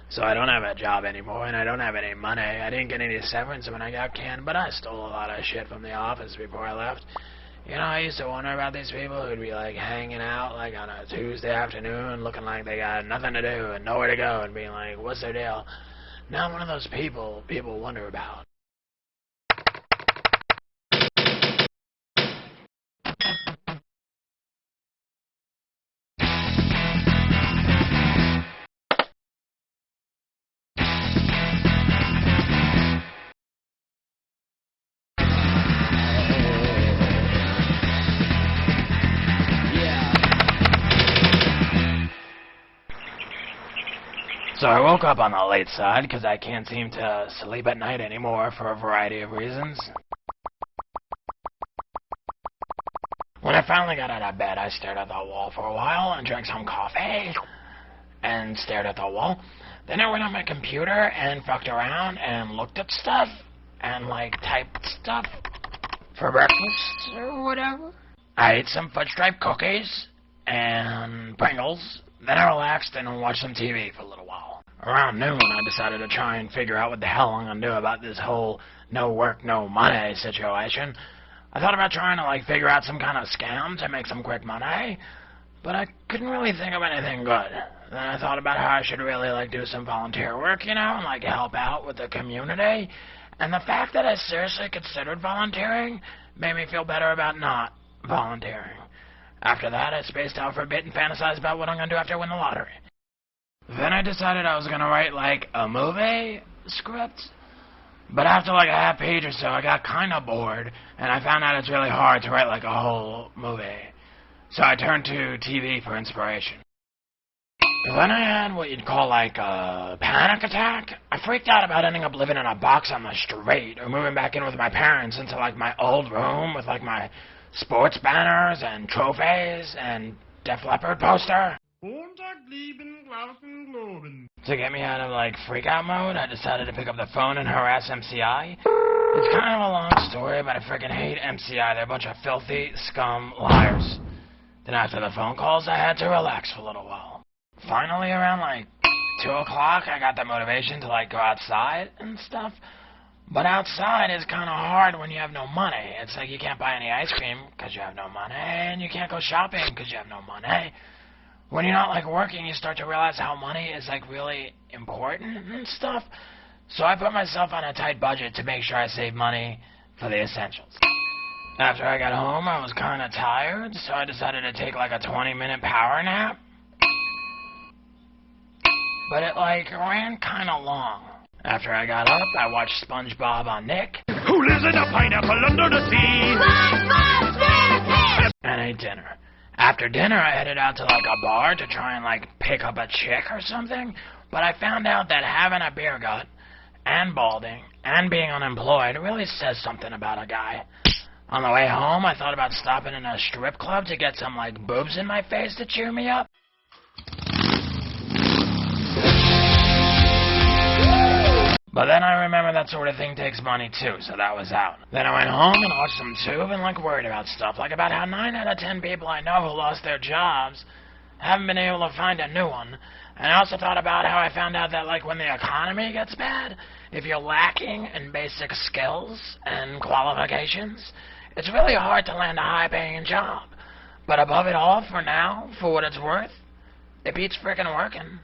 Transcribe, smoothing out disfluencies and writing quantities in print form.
So I don't have a job anymore, and I don't have any money. I didn't get any severance when I got canned, but I stole a lot of shit from the office before I left. You know, I used to wonder about these people who'd be, like, hanging out, like, on a Tuesday afternoon, looking like they got nothing to do and nowhere to go, and being like, what's their deal? Now I'm one of those people wonder about. So I woke up on the late side because I can't seem to sleep at night anymore for a variety of reasons. When I finally got out of bed, I stared at the wall for a while and drank some coffee and stared at the wall. Then I went on my computer and fucked around and looked at stuff and, like, typed stuff for breakfast or whatever. I ate some fudge stripe cookies and Pringles. Then I relaxed and watched some TV for a little while. Around noon, I decided to try and figure out what the hell I'm going to do about this whole no work, no money situation. I thought about trying to, like, figure out some kind of scam to make some quick money, but I couldn't really think of anything good. Then I thought about how I should really, like, do some volunteer work, you know, and, like, help out with the community. And the fact that I seriously considered volunteering made me feel better about not volunteering. After that, I spaced out for a bit and fantasized about what I'm going to do after I win the lottery. Then I decided I was going to write, like, a movie script. But after, like, a half page or so, I got kind of bored, and I found out it's really hard to write, like, a whole movie. So I turned to TV for inspiration. Then I had what you'd call, like, a panic attack. I freaked out about ending up living in a box on the street or moving back in with my parents into, like, my old room with, like, my sports banners and trophies and Def Leppard poster. To get me out of, like, freak-out mode, I decided to pick up the phone and harass MCI. It's kind of a long story, but I freaking hate MCI. They're a bunch of filthy scum liars. Then after the phone calls, I had to relax for a little while. Finally, around, like, 2 o'clock, I got the motivation to, like, go outside and stuff. But outside is kind of hard when you have no money. It's like you can't buy any ice cream because you have no money, and you can't go shopping because you have no money. When you're not, like, working, you start to realize how money is, like, really important and stuff. So I put myself on a tight budget to make sure I save money for the essentials. After I got home, I was kind of tired, so I decided to take, like, a 20-minute power nap. But it, like, ran kind of long. After I got up, I watched SpongeBob on Nick. Who lives in a pineapple under the sea? And ate dinner. After dinner, I headed out to, like, a bar to try and, like, pick up a chick or something. But I found out that having a beer gut and balding and being unemployed really says something about a guy. On the way home, I thought about stopping in a strip club to get some, like, boobs in my face to cheer me up. But then I remember that sort of thing takes money too, so that was out. Then I went home and watched some Tube and, like, worried about stuff, like about how 9 out of 10 people I know who lost their jobs haven't been able to find a new one. And I also thought about how I found out that, like, when the economy gets bad, if you're lacking in basic skills and qualifications, it's really hard to land a high-paying job. But above it all, for now, for what it's worth, it beats frickin' working.